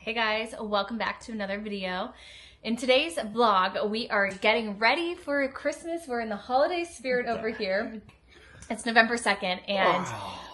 Hey guys, welcome back to another video. In today's vlog, we are getting ready for Christmas. We're in the holiday spirit over here. It's November 2nd, and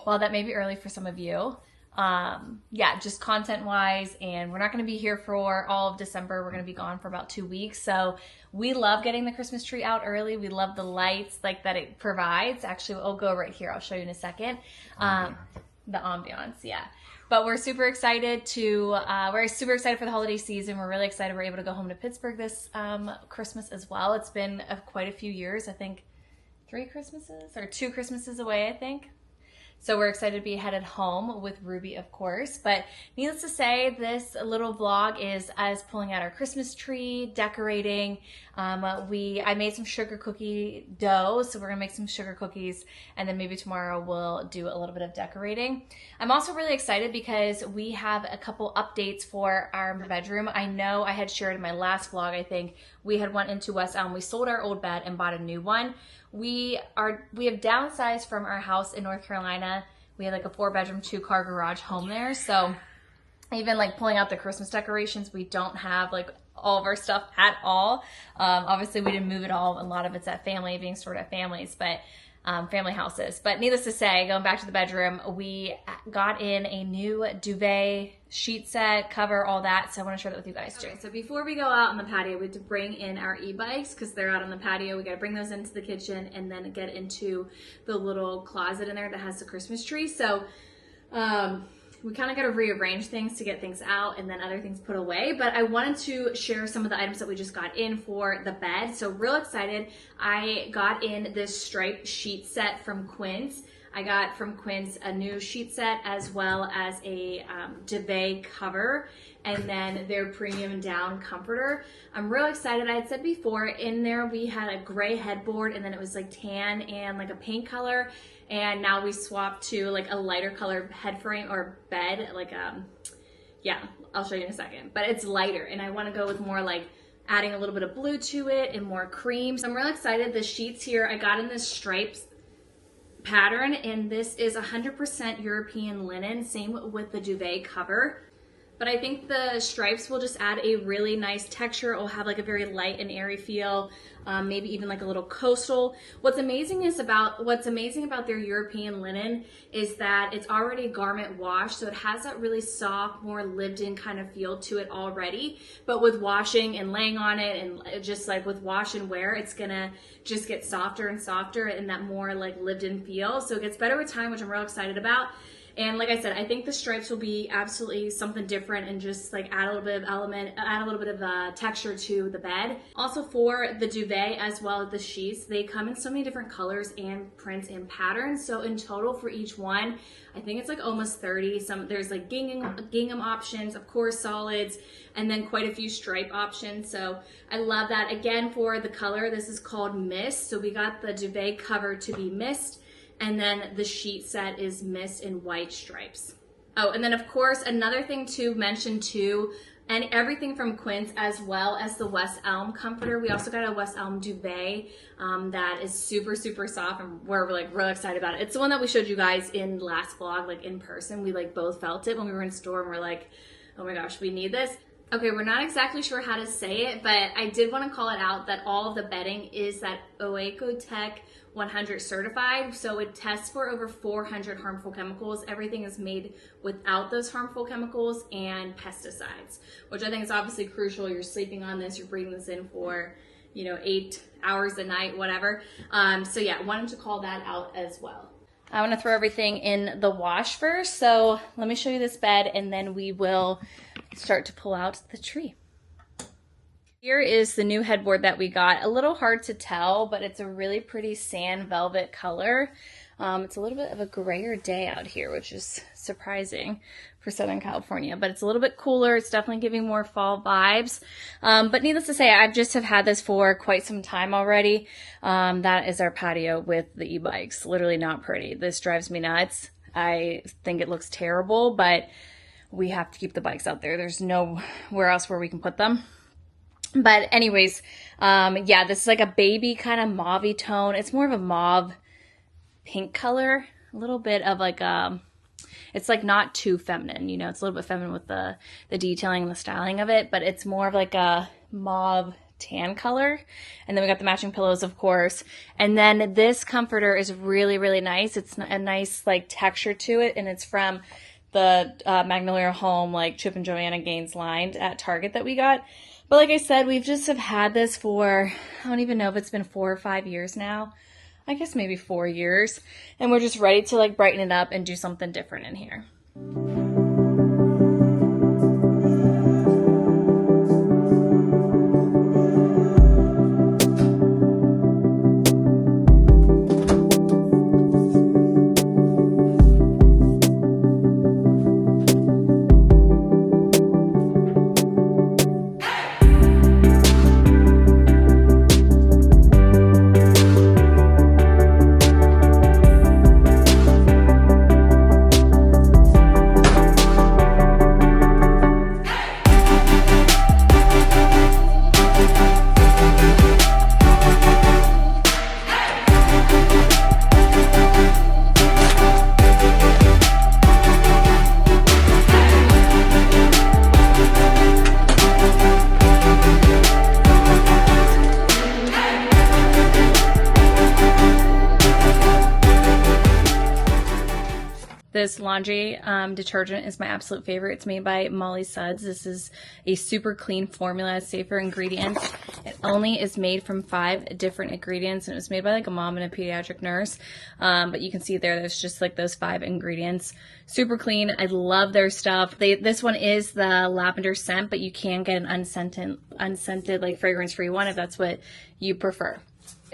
while that may be early for some of you, yeah, just content-wise, and we're not going to be here for all of December. We're going to be gone for about 2 weeks, so we love getting the Christmas tree out early. We love the lights like that it provides. Actually, I'll go right here. I'll show you in a second. The ambiance, yeah. But we're super excited to, for the holiday season. We're really excited we're able to go home to Pittsburgh this Christmas as well. It's been quite a few years, I think 3 Christmases or 2 Christmases away, I think. So we're excited to be headed home with Ruby, of course. But needless to say, this little vlog is us pulling out our Christmas tree, decorating. I made some sugar cookie dough, so we're gonna make some sugar cookies, and then maybe tomorrow we'll do a little bit of decorating. I'm also really excited because we have a couple updates for our bedroom. I know I had shared in my last vlog, I think, we had went into West Elm. We sold our old bed and bought a new one. We have downsized from our house in North Carolina. We had like a 4-bedroom, 2-car garage home there. So even like pulling out the Christmas decorations, we don't have like all of our stuff at all. Obviously we didn't move it all. A lot of it's at family, being stored at families, but family houses. But needless to say, going back to the bedroom, we got in a new duvet, sheet set, cover, all that. So I want to share that with you guys too. Okay, so before we go out on the patio, we have to bring in our e-bikes because they're out on the patio. We got to bring those into the kitchen and then get into the little closet in there that has the Christmas tree. So we kind of got to rearrange things to get things out and then other things put away. But I wanted to share some of the items that we just got in for the bed. So real excited. I got in this striped sheet set from Quince. I got from Quince a new sheet set as well as a duvet cover and then their premium down comforter. I'm real excited. I had said before in there we had a gray headboard and then it was like tan and like a paint color. And now we swapped to like a lighter color head frame or bed, like yeah, I'll show you in a second. But it's lighter and I want to go with more like adding a little bit of blue to it and more cream. So I'm real excited. The sheets here, I got in this stripes pattern and this is 100% European linen, same with the duvet cover. But I think the stripes will just add a really nice texture. It will have like a very light and airy feel, maybe even like a little coastal. What's amazing about their European linen is that it's already garment washed, so it has that really soft, more lived-in kind of feel to it already. But with washing and laying on it, and just like with wash and wear, it's gonna just get softer and softer and that more like lived-in feel. So it gets better with time, which I'm real excited about. And like I said, I think the stripes will be absolutely something different and just like add a little bit of texture to the bed. Also for the duvet as well as the sheets, they come in so many different colors and prints and patterns. So in total for each one, I think it's like almost 30. There's like gingham options, of course solids, and then quite a few stripe options. So I love that. Again, for the color, this is called Mist. So we got the duvet cover to be Mist. And then the sheet set is mist in white stripes. Oh, and then of course, another thing to mention too, and everything from Quince as well as the West Elm comforter. We also got a West Elm duvet that is super, super soft and we're like really excited about it. It's the one that we showed you guys in last vlog, like in person. We like both felt it when we were in store and we're like, oh my gosh, we need this. Okay, we're not exactly sure how to say it, but I did want to call it out that all of the bedding is that Oecotec 100 certified, so it tests for over 400 harmful chemicals. Everything is made without those harmful chemicals and pesticides, which I think is obviously crucial. You're sleeping on this, you're breathing this in for, 8 hours a night, whatever. So yeah, I wanted to call that out as well. I want to throw everything in the wash first, so let me show you this bed and then we will start to pull out the tree. Here is the new headboard that we got. A little hard to tell, but it's a really pretty sand velvet color. It's a little bit of a grayer day out here, which is surprising for Southern California, but it's a little bit cooler. It's definitely giving more fall vibes. But needless to say, I just have had this for quite some time already. That is our patio with the e-bikes. Literally not pretty. This drives me nuts. I think it looks terrible, but we have to keep the bikes out there. There's nowhere else where we can put them. But anyways, yeah, this is like a baby kind of mauve-y tone. It's more of a mauve pink color, a little bit of like It's like not too feminine, you know, it's a little bit feminine with the detailing and the styling of it, but it's more of like a mauve tan color. And then we got the matching pillows, of course. And then this comforter is really, really nice. It's a nice like texture to it, and it's from the Magnolia Home, like Chip and Joanna Gaines line at Target that we got. But like I said, we've just have had this for, I don't even know if it's been 4 or 5 years now. I guess maybe 4 years. And we're just ready to like brighten it up and do something different in here. This laundry detergent is my absolute favorite. It's made by Molly Suds. This is a super clean formula, safer ingredients. It only is made from 5 different ingredients, and it was made by like a mom and a pediatric nurse. But you can see there's just like those 5 ingredients. Super clean. I love their stuff. This one is the lavender scent, but you can get an unscented like fragrance-free one if that's what you prefer.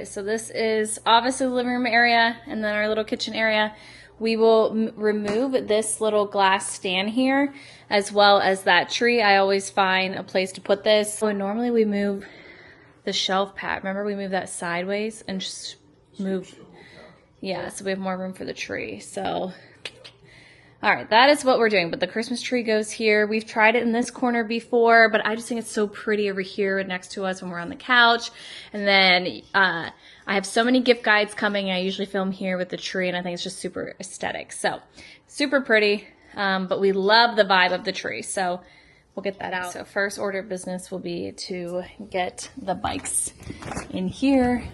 So this is obviously the living room area, and then our little kitchen area. We will remove this little glass stand here, as well as that tree. I always find a place to put this. So normally we move the shelf pad. Remember, we move that sideways and just move. Yeah, so we have more room for the tree. So, all right, that is what we're doing. But the Christmas tree goes here. We've tried it in this corner before, but I just think it's so pretty over here next to us when we're on the couch. And then I have so many gift guides coming. I usually film here with the tree, and I think it's just super aesthetic. So super pretty, but we love the vibe of the tree. So we'll get that out. So first order of business will be to get the bikes in here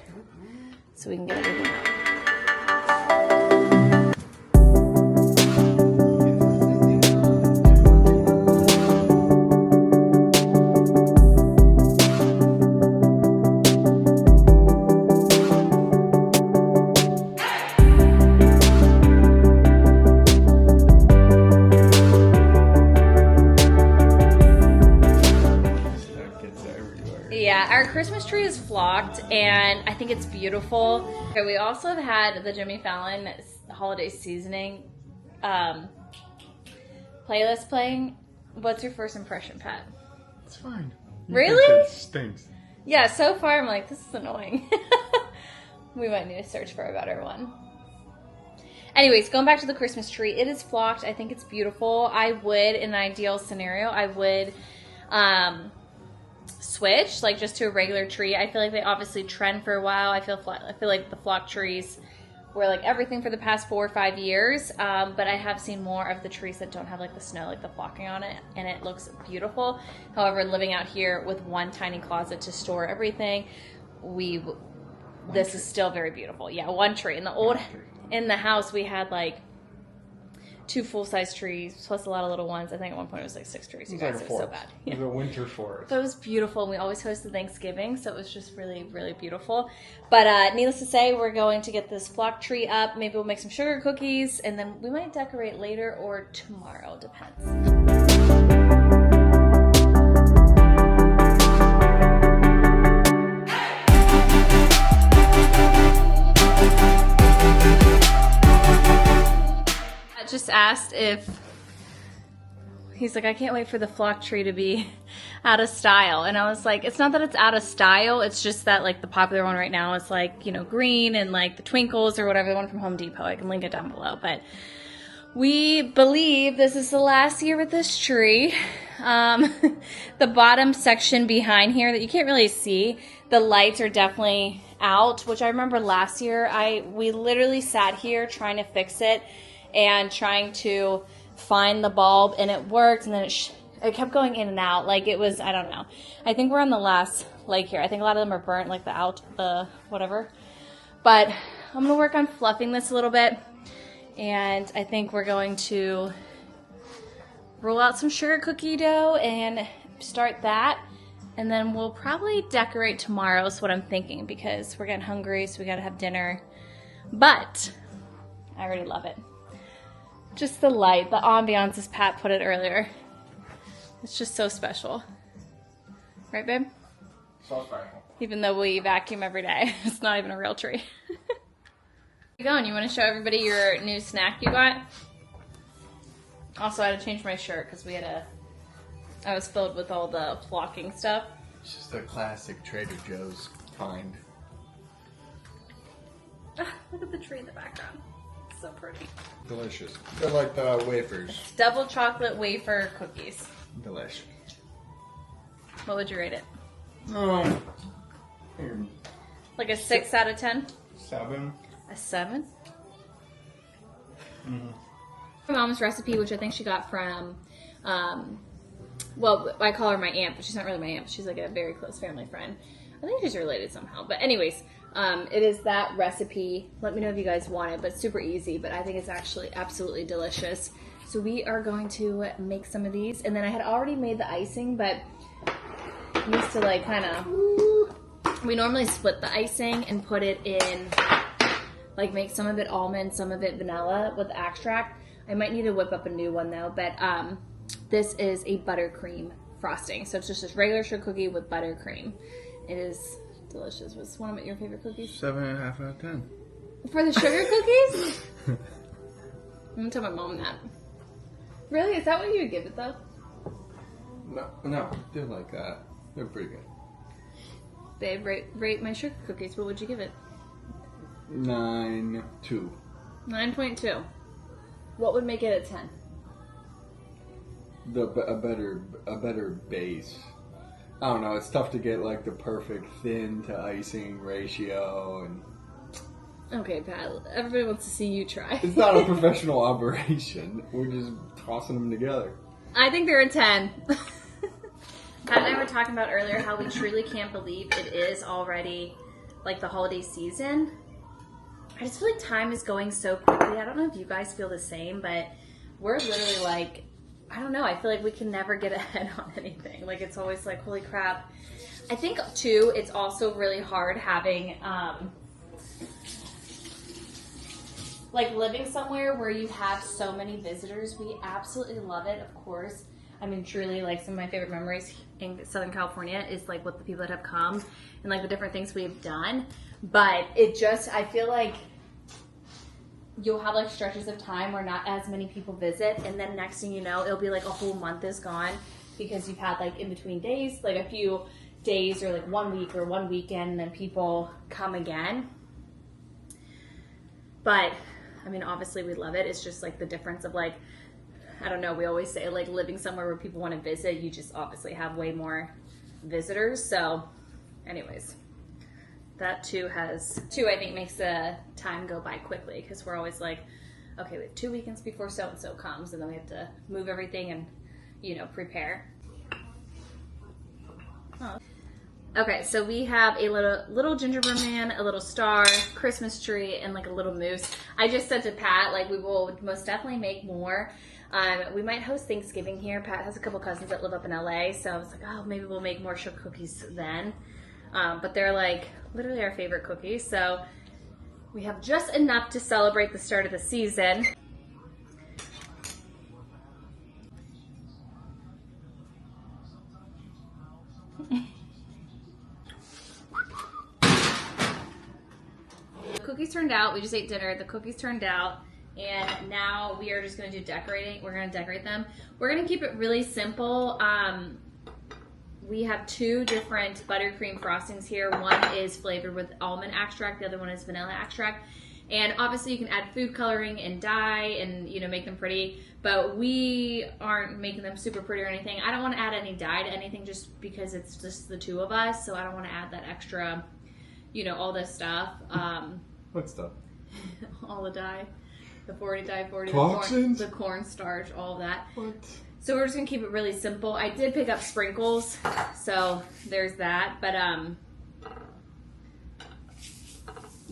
so we can get everything out. Yeah, our Christmas tree is flocked, and I think it's beautiful. Okay, we also have had the Jimmy Fallon holiday seasoning playlist playing. What's your first impression, Pat? It's fine. Really? It stinks. Yeah, so far I'm like, this is annoying. We might need to search for a better one. Anyways, going back to the Christmas tree, it is flocked. I think it's beautiful. I would, in an ideal scenario, I would switch like just to a regular tree. I feel like they obviously trend for a while. I feel like the flock trees were like everything for the past 4 or 5 years, but I have seen more of the trees that don't have like the snow, like the flocking on it, and it looks beautiful. However, living out here with one tiny closet to store everything, this is still very beautiful. Yeah, one tree. In the house we had like 2 full-size trees plus a lot of little ones. I think at one point it was like 6 trees. You guys, it was so bad. Yeah. It was a winter forest. But it was beautiful, and we always hosted Thanksgiving, so it was just really, really beautiful. But needless to say, we're going to get this flock tree up. Maybe we'll make some sugar cookies, and then we might decorate later or tomorrow, depends. Just asked if he's like, I can't wait for the flock tree to be out of style, and I was like, it's not that it's out of style, it's just that like the popular one right now is like, you know, green and like the twinkles or whatever, the one from Home Depot. I can link it down below. But we believe this is the last year with this tree. The bottom section behind here that you can't really see, the lights are definitely out, which I remember last year we literally sat here trying to fix it, and trying to find the bulb, and it worked, and then it kept going in and out. Like it was, I don't know. I think we're on the last leg here. I think a lot of them are burnt, like the whatever. But I'm going to work on fluffing this a little bit, and I think we're going to roll out some sugar cookie dough and start that. And then we'll probably decorate tomorrow is what I'm thinking, because we're getting hungry, so we gotta have dinner. But I already love it. Just the light, the ambiance, as Pat put it earlier. It's just so special. Right, babe? So special. Even though we vacuum every day. It's not even a real tree. Where you going? You want to show everybody your new snack you got? Also, I had to change my shirt because I was filled with all the flocking stuff. It's just a classic Trader Joe's find. Look at the tree in the background. It's so pretty. Delicious. They're like the wafers. Double chocolate wafer cookies. Delicious. What would you rate it? Like a 6 out of 10? 7. A 7? Mm-hmm. My mom's recipe, which I think she got from, well, I call her my aunt, but she's not really my aunt. She's like a very close family friend. I think she's related somehow. But anyways, it is that recipe. Let me know if you guys want it, but it's super easy. But I think it's actually absolutely delicious. So we are going to make some of these. And then I had already made the icing, but it needs to like kind of, we normally split the icing and put it in, like make some of it almond, some of it vanilla with extract. I might need to whip up a new one though, but this is a buttercream frosting. So it's just this regular sugar cookie with buttercream. It is delicious. Was one of your favorite cookies? 7.5 out of 10. For the sugar cookies? I'm gonna tell my mom that. Really? Is that what you would give it though? No, they're like that. They're pretty good. Babe, rate my sugar cookies. What would you give it? 9.2. 9.2. What would make it a 10? A better base. I don't know. It's tough to get like the perfect thin to icing ratio, and okay, Pat. Everybody wants to see you try. it's not a professional operation. We're just tossing them together. I think they're a 10. Pat and I were talking about earlier how we truly can't believe it is already like the holiday season. I just feel like time is going so quickly. I don't know if you guys feel the same, but we're literally like, I don't know. I feel like we can never get ahead on anything. Like it's always like, holy crap. I think too, it's also really hard having, like living somewhere where you have so many visitors. We absolutely love it, of course. I mean, truly, like some of my favorite memories in Southern California is like with the people that have come and like the different things we've done. But it just, I feel like you'll have like stretches of time where not as many people visit, and then next thing you know, it'll be like a whole month is gone because you've had like in between days, like a few days or like 1 week or one weekend, and then people come again. But I mean, obviously we love it. It's just like the difference of like, I don't know, we always say like living somewhere where people want to visit, you just obviously have way more visitors. So anyways, that too I think makes the time go by quickly, because we're always like, okay, we have 2 weekends before so-and-so comes, and then we have to move everything and, you know, prepare. Oh. Okay, so we have a little gingerbread man, a little star, Christmas tree, and like a little moose. I just said to Pat, like, we will most definitely make more. We might host Thanksgiving here. Pat has a couple cousins that live up in LA, so I was like, oh, maybe we'll make more sugar cookies then. But they're like literally our favorite cookies, so we have just enough to celebrate the start of the season. The cookies turned out. We just ate dinner. The cookies turned out. And now we are just going to do decorating. We're going to decorate them. We're going to keep it really simple. We have 2 different buttercream frostings here. One is flavored with almond extract. The other one is vanilla extract. And obviously you can add food coloring and dye and, you know, make them pretty. But we aren't making them super pretty or anything. I don't want to add any dye to anything just because it's just the 2 of us. So I don't want to add that extra, you know, all this stuff. What stuff? All the dye. The 40 Toxins? the corn starch, all of that. What? So we're just gonna keep it really simple. I did pick up sprinkles, so there's that. But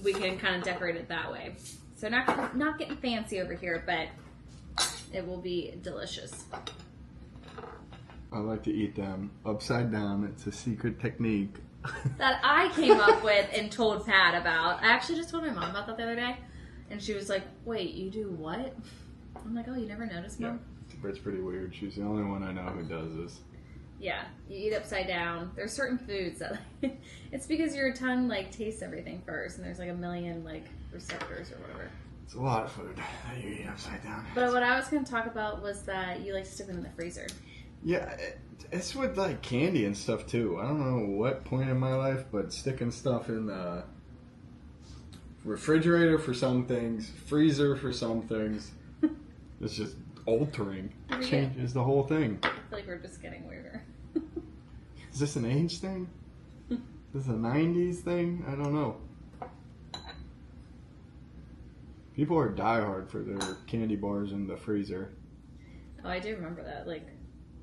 we can kind of decorate it that way. So not getting fancy over here, but it will be delicious. I like to eat them upside down. It's a secret technique. That I came up with and told Pat about. I actually just told my mom about that the other day, and she was like, "Wait, you do what?" I'm like, "Oh, you never noticed, Mom?" Yeah, it's pretty weird. She's the only one I know who does this. Yeah, you eat upside down. There's certain foods that it's because your tongue like tastes everything first, and there's like a million like receptors or whatever. It's a lot of food that you eat upside down. But what I was going to talk about was that you like to stick them in the freezer. Yeah, it's with like candy and stuff too. I don't know what point in my life, but sticking stuff in the refrigerator for some things, freezer for some things, it's just altering. Changes the whole thing. I feel like we're just getting weirder. Is this an age thing? Is this a 90s thing? I don't know. People are diehard for their candy bars in the freezer. Oh, I do remember that, like,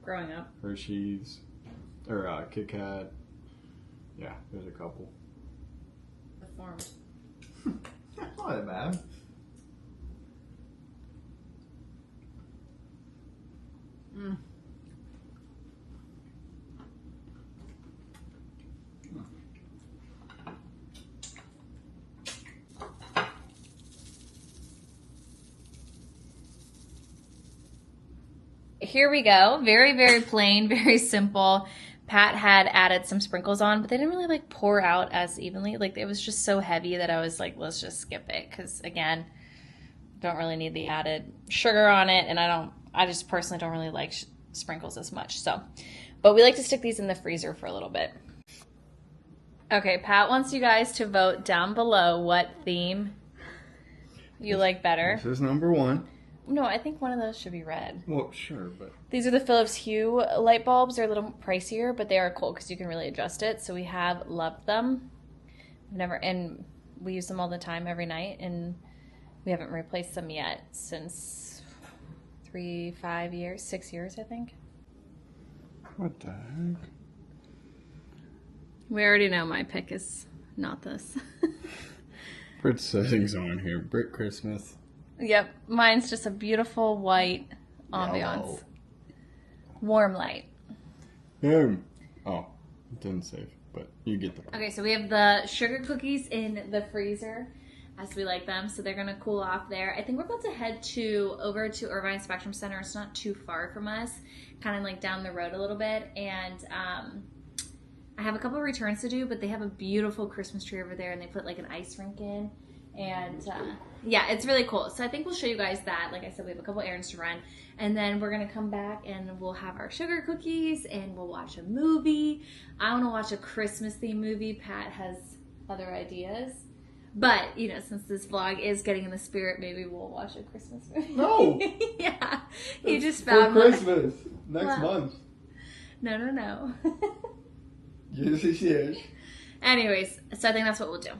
growing up. Hershey's, or Kit Kat. Yeah, there's a couple. Deformed. That's not that bad. Mm. Here we go. Very, very plain, very simple. Pat had added some sprinkles on, but they didn't really like pour out as evenly. Like it was just so heavy that I was like, let's just skip it. Cause again, don't really need the added sugar on it. And I just personally don't really like sprinkles as much. So, but we like to stick these in the freezer for a little bit. Okay. Pat wants you guys to vote down below what theme you like better. This is number one. No, I think one of those should be red. Well, sure, but... These are the Philips Hue light bulbs. They're a little pricier, but they are cool because you can really adjust it. So we have loved them. And we use them all the time every night, and we haven't replaced them yet since 5 years, 6 years, I think. What the heck? We already know my pick is not this. Put settings on here. Brick Christmas. Yep, mine's just a beautiful white ambiance. Yellow. Warm light. Oh, it didn't save, but you get the point. Okay, so we have the sugar cookies in the freezer as we like them. So they're going to cool off there. I think we're about to head over to Irvine Spectrum Center. It's not too far from us, kind of like down the road a little bit. And I have a couple of returns to do, but they have a beautiful Christmas tree over there, and they put like an ice rink in. And yeah, it's really cool. So I think we'll show you guys that. Like I said, we have a couple errands to run. And then we're going to come back and we'll have our sugar cookies and we'll watch a movie. I want to watch a Christmas themed movie. Pat has other ideas. But, you know, since this vlog is getting in the spirit, maybe we'll watch a Christmas movie. No! Yeah. You just found for Christmas. Next month. No. Yes. Anyways, so I think that's what we'll do.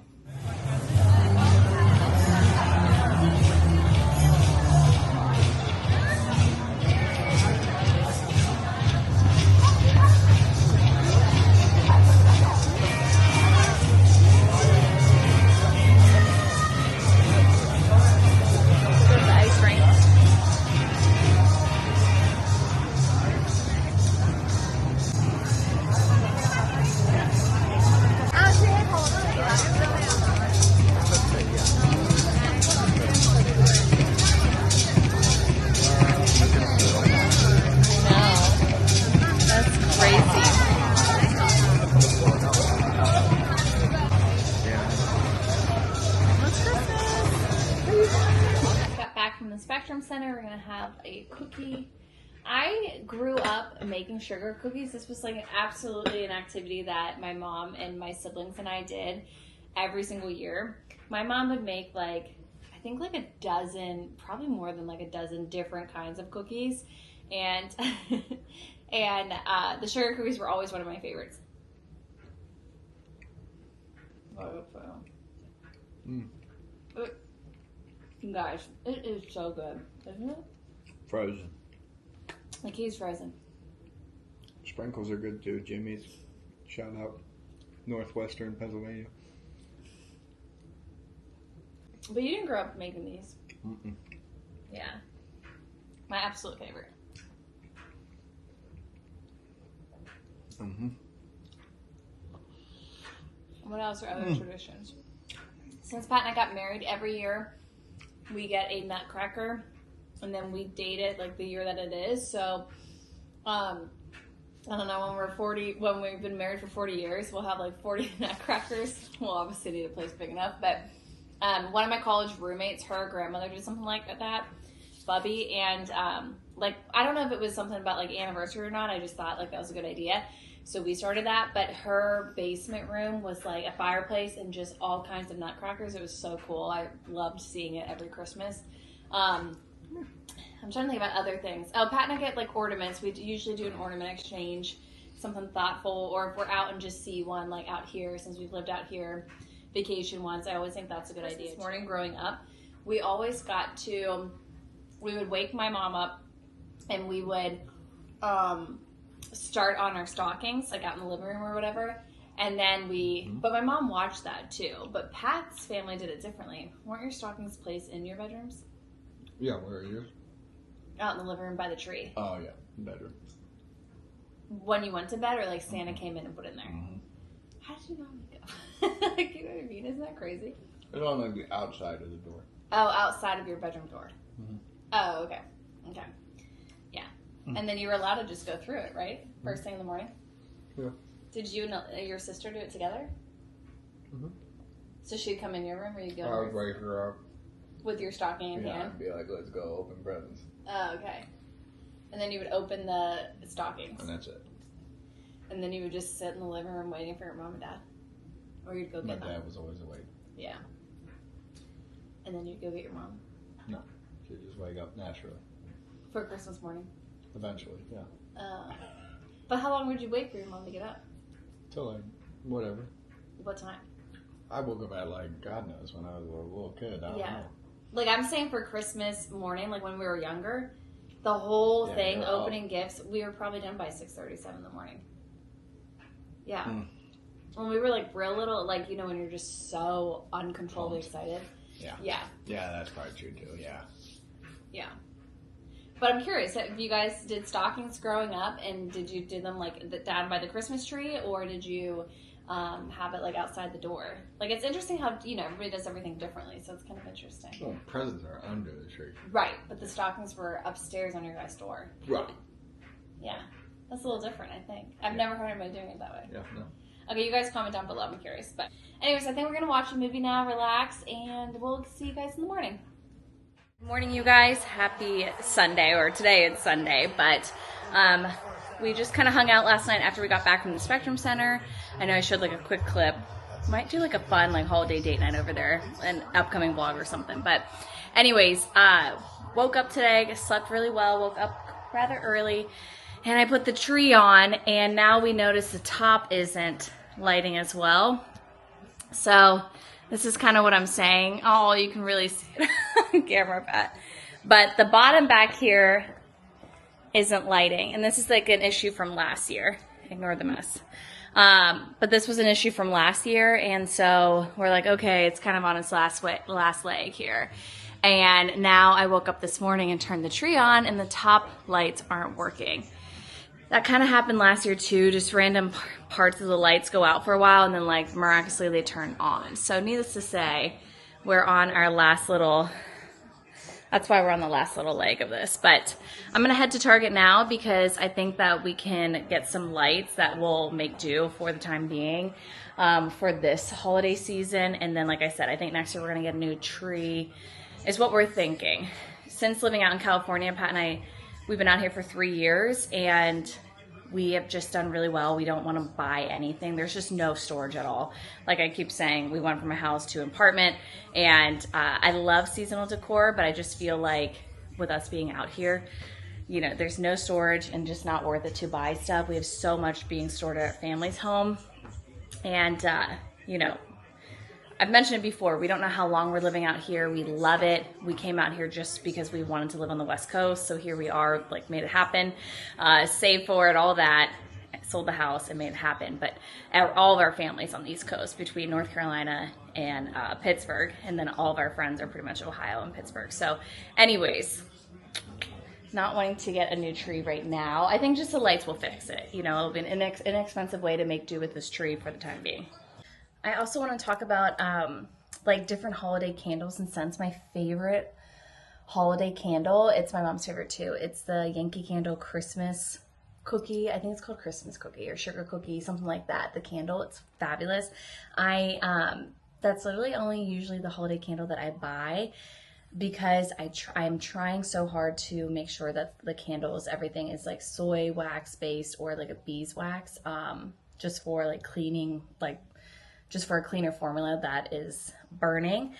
Spectrum Center. We're gonna have a cookie. I grew up making sugar cookies. This was like absolutely an activity that my mom and my siblings and I did every single year. My mom would make like, I think like a dozen, probably more than like a dozen different kinds of cookies. And the sugar cookies were always one of my favorites. You guys, it is so good, isn't it? Frozen. The key's frozen. Sprinkles are good too. Jimmy's. Shout out. Northwestern Pennsylvania. But you didn't grow up making these. Mm-mm. Yeah. My absolute favorite. Mm-hmm. What else are other traditions? Since Pat and I got married, every year we get a nutcracker, and then we date it like the year that it is. So, I don't know, when we're 40, when we've been married for 40 years, we'll have like 40 nutcrackers. We'll obviously need a place big enough, but one of my college roommates, her grandmother did something like that, Bubby, and like, I don't know if it was something about like anniversary or not. I just thought like that was a good idea. So we started that, but her basement room was like a fireplace and just all kinds of nutcrackers. It was so cool. I loved seeing it every Christmas. I'm trying to think about other things. Oh, Pat and I get like ornaments. We usually do an ornament exchange, something thoughtful, or if we're out and just see one like out here, since we've lived out here, vacation once. I always think that's a good idea. This morning growing up, we always we would wake my mom up and we would start on our stockings, like out in the living room or whatever. And then but my mom watched that too. But Pat's family did it differently. Weren't your stockings placed in your bedrooms? Yeah, where are yours? Out in the living room by the tree. Oh, yeah, bedroom. When you went to bed, or like Santa came in and put it in there? Mm-hmm. How did you not wake up? Like, you know what I mean? Isn't that crazy? It's on like the outside of the door. Oh, outside of your bedroom door. Mm-hmm. Oh, okay. Okay. Yeah. And then you were allowed to just go through it, right? First thing in the morning? Yeah. Did you and your sister do it together? Mm-hmm. So she'd come in your room, or you'd go I would wake her up. with your stocking in hand? I'd be like, let's go open presents. Oh, okay. And then you would open the stockings. And that's it. And then you would just sit in the living room waiting for your mom and dad? Or you'd go get them? My dad was always awake. Yeah. And then you'd go get your mom? No. She'd just wake up naturally. For Christmas morning? Eventually, yeah. But how long would you wait for your mom to get up? Till like, whatever. What time? I woke up at like, God knows, when I was a little kid. I don't know. Like, I'm saying for Christmas morning, like when we were younger, the whole thing, opening gifts, we were probably done by 6:37 in the morning. Yeah. When we were like real little, like, you know, when you're just so uncontrollably excited. Yeah. Yeah. Yeah, that's probably true too, yeah. Yeah. But I'm curious, if you guys did stockings growing up, and did you do them like down by the Christmas tree, or did you have it like outside the door? Like, it's interesting how, you know, everybody does everything differently, so it's kind of interesting. Well, presents are under the tree. Right, but the stockings were upstairs on your guys' door. Right. Yeah, that's a little different, I think. I've never heard anybody doing it that way. Yeah, no. Okay, you guys comment down below, I'm curious. But anyways, I think we're going to watch a movie now, relax, and we'll see you guys in the morning. Good morning, you guys. Happy Sunday, or today it's Sunday, but we just kind of hung out last night after we got back from the Spectrum Center. I know I showed like a quick clip. Might do like a fun like holiday date night over there, an upcoming vlog or something. But anyways, woke up today, slept really well, woke up rather early, and I put the tree on, and now we notice the top isn't lighting as well. So this is kind of what I'm saying. Oh, you can really see it on camera, Pat. But the bottom back here isn't lighting, and this is like an issue from last year. Ignore the mess. But this was an issue from last year, and so we're like, okay, it's kind of on its last leg here. And now I woke up this morning and turned the tree on, and the top lights aren't working. That kind of happened last year too. Just random parts of the lights go out for a while, and then like miraculously they turn on. So needless to say, we're on our last little, that's why we're on the last little leg of this. But I'm going to head to Target now, because I think that we can get some lights that will make do for the time being for this holiday season. And then, like I said, I think next year we're going to get a new tree is what we're thinking. Since living out in California, Pat and I, we've been out here for 3 years, and we have just done really well. We don't want to buy anything. There's just no storage at all. Like I keep saying, we went from a house to an apartment, and I love seasonal decor, but I just feel like with us being out here, you know, there's no storage and just not worth it to buy stuff. We have so much being stored at our family's home, and you know, I've mentioned it before, we don't know how long we're living out here. We love it. We came out here just because we wanted to live on the West Coast. So here we are, like made it happen, saved for it, all that, sold the house and made it happen. But all of our families on the East Coast between North Carolina and Pittsburgh, and then all of our friends are pretty much Ohio and Pittsburgh. So anyways, not wanting to get a new tree right now. I think just the lights will fix it. You know, it'll be an inexpensive way to make do with this tree for the time being. I also want to talk about like different holiday candles and scents. My favorite holiday candle, it's my mom's favorite too. It's the Yankee Candle Christmas cookie. I think it's called Christmas cookie or sugar cookie, something like that. The candle, it's fabulous. That's literally only usually the holiday candle that I buy, because I'm trying so hard to make sure that the candles, everything is like soy wax based or like a beeswax, just for like cleaning, like just for a cleaner formula that is burning.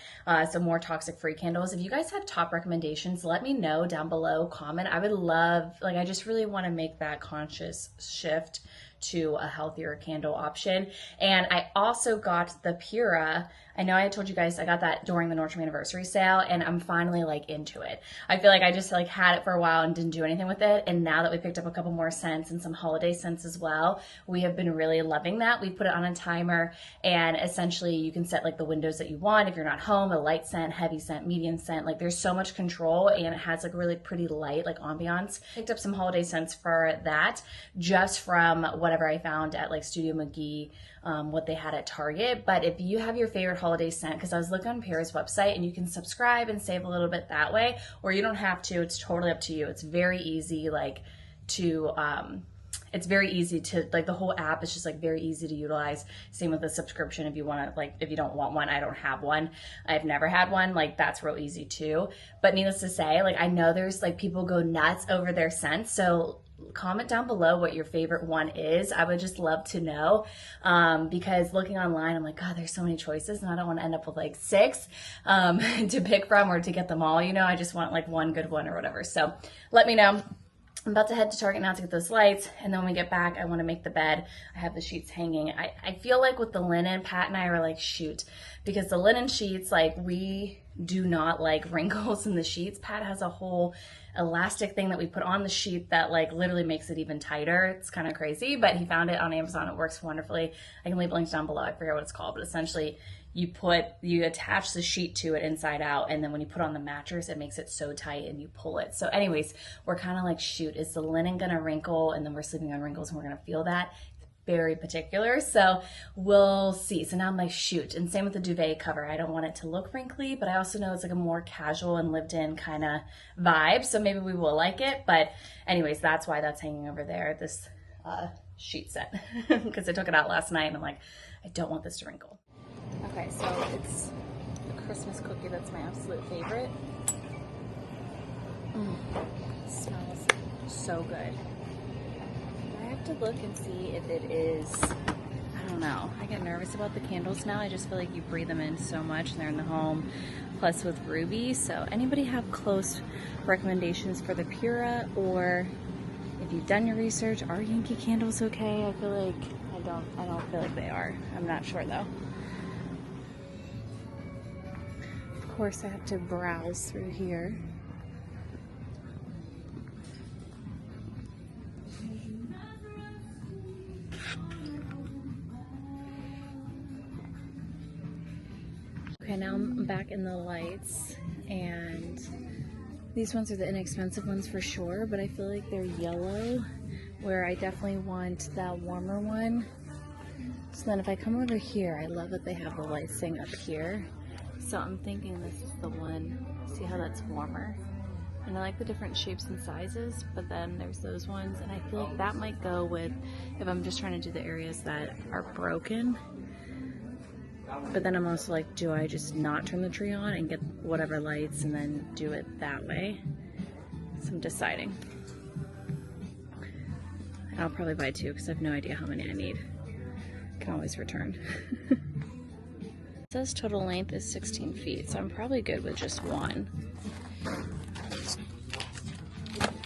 So more toxic free candles. If you guys have top recommendations, let me know down below, comment. I would love, like, I just really want to make that conscious shift to a healthier candle option. And I also got the Pura. I know I told you guys I got that during the Nordstrom anniversary sale, and I'm finally like into it. I feel like I just like had it for a while and didn't do anything with it. And now that we picked up a couple more scents and some holiday scents as well, we have been really loving that. We put it on a timer, and essentially you can set like the windows that you want. If you're not home, a light scent, heavy scent, medium scent, like there's so much control, and it has like a really pretty light like ambiance. Picked up some holiday scents for that just from whatever I found at like Studio McGee, what they had at Target. But if you have your favorite holiday scent, because I was looking on Pura's website, and you can subscribe and save a little bit that way, or you don't have to. It's totally up to you. It's very easy, like to it's very easy to, like, the whole app is just like very easy to utilize. Same with the subscription. If you want to, like, if you don't want one, I don't have one, I've never had one, like that's real easy too. But needless to say, like I know there's like people go nuts over their scents, so comment down below what your favorite one is. I would just love to know, because looking online, I'm like, God, there's so many choices, and I don't want to end up with like 6 to pick from or to get them all. You know, I just want like one good one or whatever. So let me know. I'm about to head to Target now to get those lights, and then when we get back, I want to make the bed. I have the sheets hanging. I feel like with the linen, Pat and I were like, shoot, because the linen sheets, like, we do not like wrinkles in the sheets. Pat has a whole elastic thing that we put on the sheet that like literally makes it even tighter. It's kind of crazy, but he found it on Amazon. It works wonderfully. I can leave links down below. I forget what it's called, but essentially you attach the sheet to it inside out, and then when you put on the mattress, it makes it so tight and you pull it. So anyways, we're kind of like, shoot, is the linen gonna wrinkle? And then we're sleeping on wrinkles and we're gonna feel that. It's very particular, so we'll see. So now I'm like, shoot. And same with the duvet cover. I don't want it to look wrinkly, but I also know it's like a more casual and lived in kind of vibe, so maybe we will like it. But anyways, that's why that's hanging over there, this sheet set, because I took it out last night and I'm like, I don't want this to wrinkle. Okay, so it's the Christmas cookie that's my absolute favorite. Smells so good. I have to look and see if it is, I don't know. I get nervous about the candles now. I just feel like you breathe them in so much and they're in the home, plus with Ruby. So anybody have close recommendations for the Pura, or if you've done your research, are Yankee candles okay? I feel like I don't feel like they are. I'm not sure though. Of course, I have to browse through here. Okay, now I'm back in the lights, and these ones are the inexpensive ones for sure, but I feel like they're yellow, where I definitely want that warmer one. So then if I come over here, I love that they have the lights thing up here. So I'm thinking this is the one. See how that's warmer? And I like the different shapes and sizes, but then there's those ones, and I feel like that might go with if I'm just trying to do the areas that are broken. But then I'm also like, do I just not turn the tree on and get whatever lights and then do it that way? So I'm deciding. And I'll probably buy 2 because I have no idea how many I need. Can always return. It says total length is 16 feet, so I'm probably good with just one.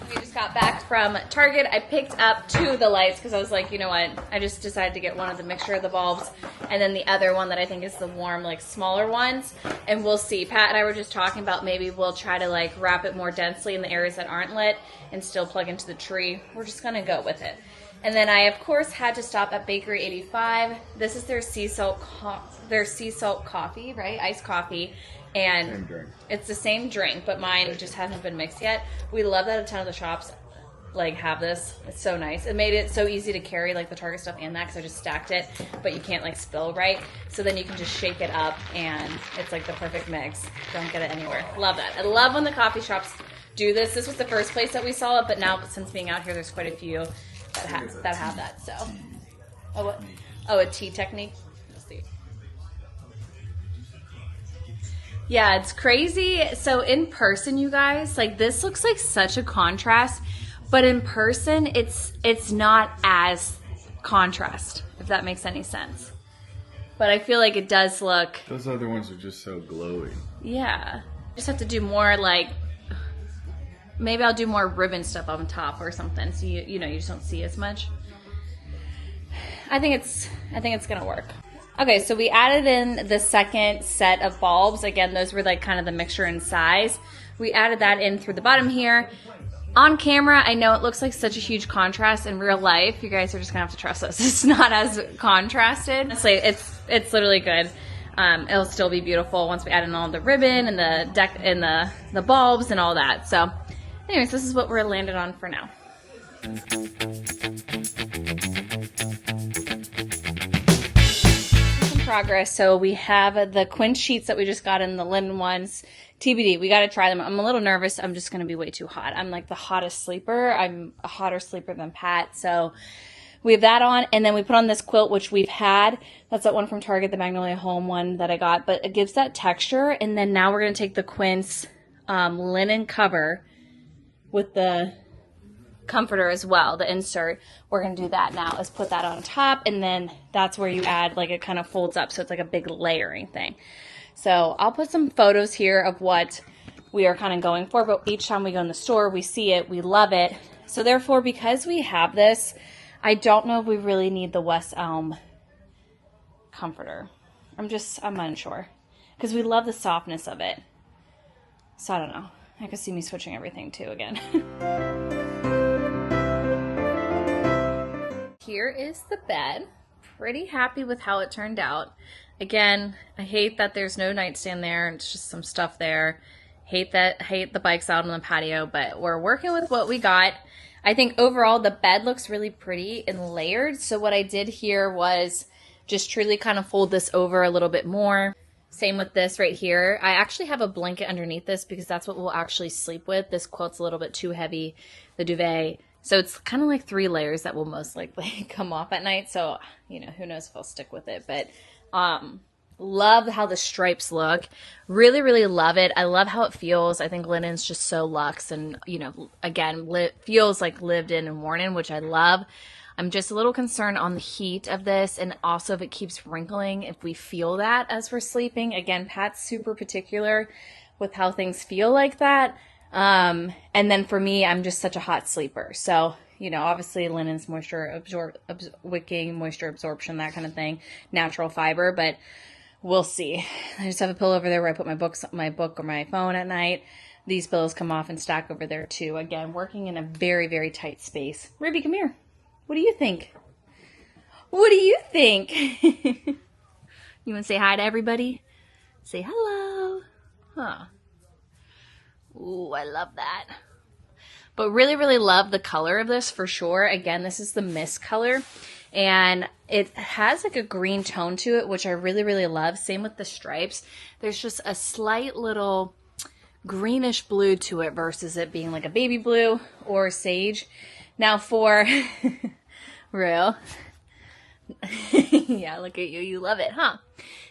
We just got got back from Target. I picked up 2 of the lights because I was like, you know what? I just decided to get one of the mixture of the bulbs and then the other one that I think is the warm, like smaller ones. And we'll see. Pat and I were just talking about maybe we'll try to like wrap it more densely in the areas that aren't lit and still plug into the tree. We're just gonna go with it. And then I, of course, had to stop at Bakery 85. This is their sea salt coffee, right? Iced coffee. And it's the same drink, but mine just hasn't been mixed yet. We love that a ton of the shops like have this. It's so nice. It made it so easy to carry like the Target stuff and that because I just stacked it, but you can't like spill right. So then you can just shake it up and it's like the perfect mix. Don't get it anywhere. Love that. I love when the coffee shops do this. This was the first place that we saw it, but now since being out here, there's quite a few that have that. So, oh, what? Oh, a tea technique. Let's see. Yeah, it's crazy. So in person, you guys, like this looks like such a contrast, but in person, it's not as contrast, if that makes any sense. But I feel like it does look. Those other ones are just so glowy. Yeah. Just have to do more like, maybe I'll do more ribbon stuff on top or something. So you know, you just don't see as much. I think it's gonna work. Okay, so we added in the second set of bulbs. Again, those were like kind of the mixture in size. We added that in through the bottom here. On camera, I know it looks like such a huge contrast. In real life, you guys are just gonna have to trust us. It's not as contrasted. Honestly, it's literally good. It'll still be beautiful once we add in all the ribbon and the deck and the bulbs and all that. So, anyways, this is what we're landed on for now. Progress. So we have the quince sheets that we just got in the linen ones. TBD, we got to try them. I'm a little nervous. I'm just going to be way too hot. I'm like the hottest sleeper. I'm a hotter sleeper than Pat. So we have that on. And then we put on this quilt, which we've had. That's that one from Target, the Magnolia Home one that I got. But it gives that texture. And then now we're going to take the quince linen cover with the comforter as well, the insert. We're going to do that now. Let's put that on top, and then that's where you add, like, it kind of folds up, so it's like a big layering thing. So I'll put some photos here of what we are kind of going for, but each time we go in the store, we see it, we love it. So therefore, because we have this, I don't know if we really need the West Elm comforter. I'm unsure, because we love the softness of it. So I don't know. I could see me switching everything too again. Here is the bed. Pretty happy with how it turned out. Again, I hate that there's no nightstand there. It's just some stuff there. Hate the bikes out on the patio, but we're working with what we got. I think overall the bed looks really pretty and layered. So what I did here was just truly kind of fold this over a little bit more. Same with this right here. I actually have a blanket underneath this because that's what we'll actually sleep with. This quilt's a little bit too heavy, the duvet. So it's kind of like 3 layers that will most likely come off at night. So, you know, who knows if I'll stick with it. But love how the stripes look. Really, really love it. I love how it feels. I think linen's just so luxe and, you know, again, feels like lived in and worn in, which I love. I'm just a little concerned on the heat of this and also if it keeps wrinkling, if we feel that as we're sleeping. Again, Pat's super particular with how things feel like that. And then for me, I'm just such a hot sleeper. So, you know, obviously linen's wicking, moisture absorption, that kind of thing, natural fiber, but we'll see. I just have a pillow over there where I put my book or my phone at night. These pillows come off and stack over there too. Again, working in a very, very tight space. Ruby, come here. What do you think? What do you think? You want to say hi to everybody? Say hello. Huh. Ooh, I love that. But really, really love the color of this for sure. Again, this is the mist color. And it has like a green tone to it, which I really, really love. Same with the stripes. There's just a slight little greenish blue to it versus it being like a baby blue or sage. Now for real. Yeah, look at you. You love it, huh?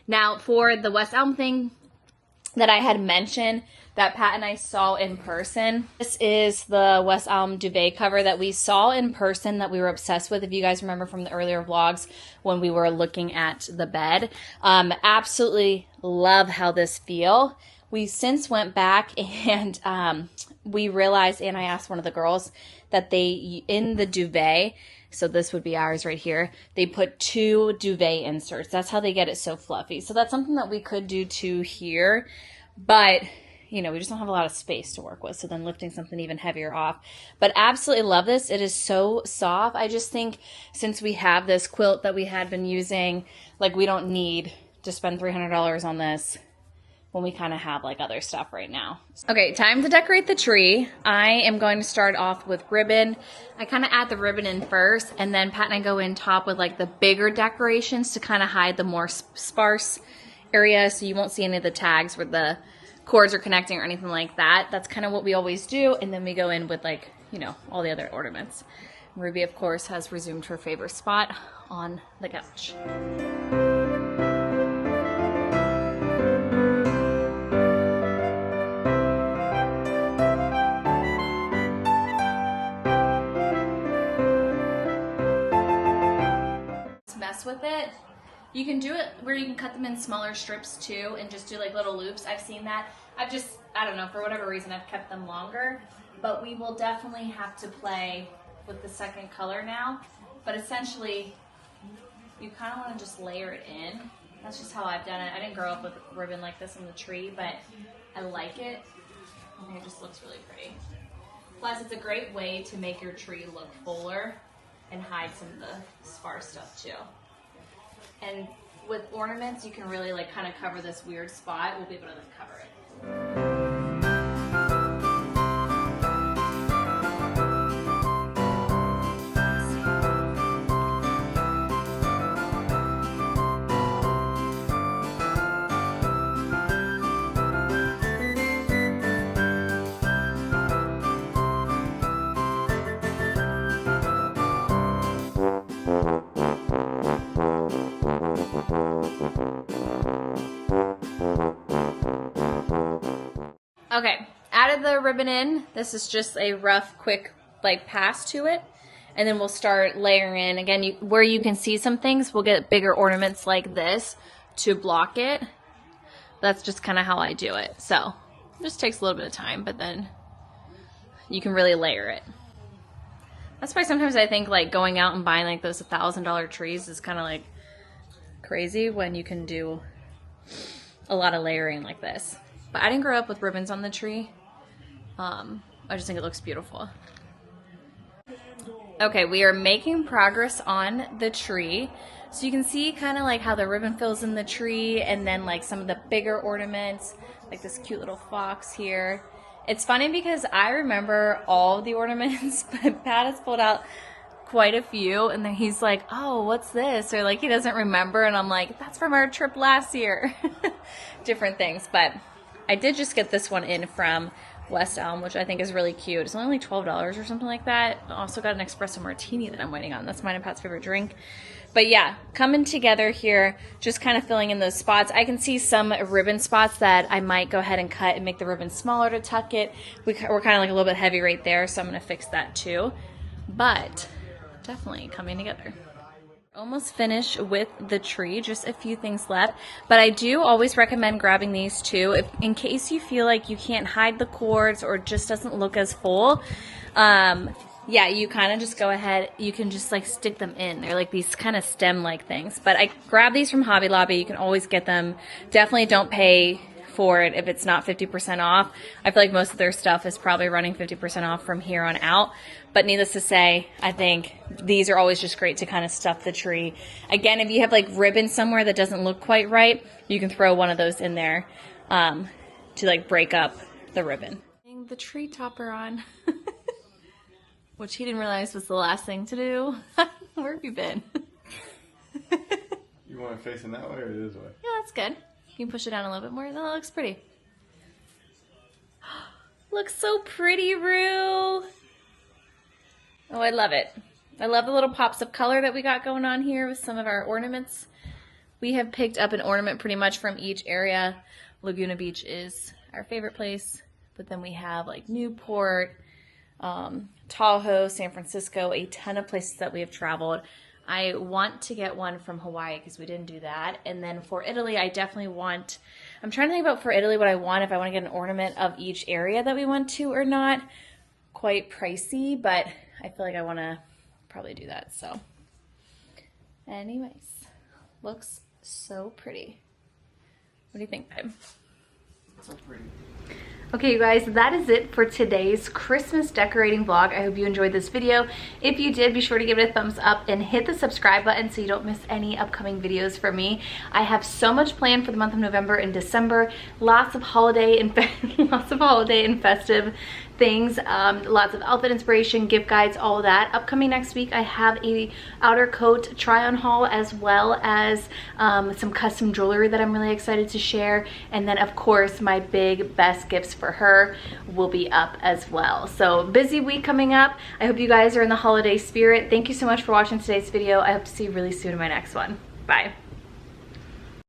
Now for the West Elm thing that I had mentioned that Pat and I saw in person. This is the West Elm duvet cover that we saw in person that we were obsessed with. If you guys remember from the earlier vlogs when we were looking at the bed. Absolutely love how this feels. we since went back and we realized, and I asked one of the girls, that they, in the duvet, so this would be ours right here, they put 2 duvet inserts. That's how they get it so fluffy. So that's something that we could do too here, but you know, we just don't have a lot of space to work with, so then lifting something even heavier off. But absolutely love this. It is so soft. I just think since we have this quilt that we had been using, like we don't need to spend $300 on this when we kind of have like other stuff right now. Okay, time to decorate the tree. I am going to start off with ribbon. I kind of add the ribbon in first, and then Pat and I go in top with like the bigger decorations to kind of hide the more sparse area, so you won't see any of the tags where the cords are connecting or anything like that. That's kind of what we always do, and then we go in with like, you know, all the other ornaments. Ruby, of course, has resumed her favorite spot on the couch. Mess with it. You can do it where you can cut them in smaller strips too and just do like little loops. I've seen that. I don't know, for whatever reason I've kept them longer, but we will definitely have to play with the second color now. But essentially, you kind of want to just layer it in. That's just how I've done it. I didn't grow up with ribbon like this on the tree, but I like it. I think it just looks really pretty. Plus, it's a great way to make your tree look fuller and hide some of the sparse stuff too. And with ornaments, you can really like kind of cover this weird spot. We'll be able to cover it. Okay, added the ribbon in. This is just a rough, quick like pass to it. And then we'll start layering in. Again, where you can see some things, we'll get bigger ornaments like this to block it. That's just kind of how I do it. So it just takes a little bit of time, but then you can really layer it. That's why sometimes I think like going out and buying like those $1,000 trees is kind of like crazy when you can do a lot of layering like this. But I didn't grow up with ribbons on the tree. I just think it looks beautiful. Okay, we are making progress on the tree. So you can see kind of like how the ribbon fills in the tree, and then like some of the bigger ornaments, like this cute little fox here. It's funny because I remember all of the ornaments, but Pat has pulled out quite a few, and then he's like, oh, what's this? Or like he doesn't remember, and I'm like, that's from our trip last year. Different things, but I did just get this one in from West Elm, which I think is really cute. It's only $12 or something like that. I also got an espresso martini that I'm waiting on. That's mine and Pat's favorite drink. But yeah, coming together here, just kind of filling in those spots. I can see some ribbon spots that I might go ahead and cut and make the ribbon smaller to tuck it. We're kind of like a little bit heavy right there, so I'm going to fix that too. But definitely coming together. Almost finished with the tree, just a few things left, but I do always recommend grabbing these too in case you feel like you can't hide the cords or it just doesn't look as full. Yeah, you kind of just go ahead, you can just like stick them in. They're like these kind of stem like things, but I grabbed these from Hobby Lobby. You can always get them. Definitely don't pay for it if it's not 50% off. I feel like most of their stuff is probably running 50% off from here on out. But needless to say, I think these are always just great to kind of stuff the tree. Again, if you have like ribbon somewhere that doesn't look quite right, you can throw one of those in there to like break up the ribbon. The tree topper on, which he didn't realize was the last thing to do. Where have you been? You want it facing that way or this way? Yeah, that's good. You can push it down a little bit more. That looks pretty. Looks so pretty, Rue. Oh, I love it. I love the little pops of color that we got going on here with some of our ornaments. We have picked up an ornament pretty much from each area. Laguna Beach is our favorite place, but then we have like Newport, Tahoe, San Francisco, a ton of places that we have traveled. I want to get one from Hawaii because we didn't do that. And then for Italy, I definitely want, I'm trying to think about for Italy what I want, if I want to get an ornament of each area that we went to or not. Quite pricey, but I feel like I want to probably do that. So anyways, looks so pretty. What do you think, babe? So pretty. Okay, you guys, that is it for today's Christmas decorating vlog. I hope you enjoyed this video. If you did, be sure to give it a thumbs up and hit the subscribe button so you don't miss any upcoming videos from me. I have so much planned for the month of November and December. Lots of holiday and festive things, lots of outfit inspiration, gift guides, all of that. Upcoming next week, I have a outer coat try-on haul as well as some custom jewelry that I'm really excited to share. And then of course, my big best gifts for her will be up as well. So busy week coming up. I hope you guys are in the holiday spirit. Thank you so much for watching today's video. I hope to see you really soon in my next one. Bye.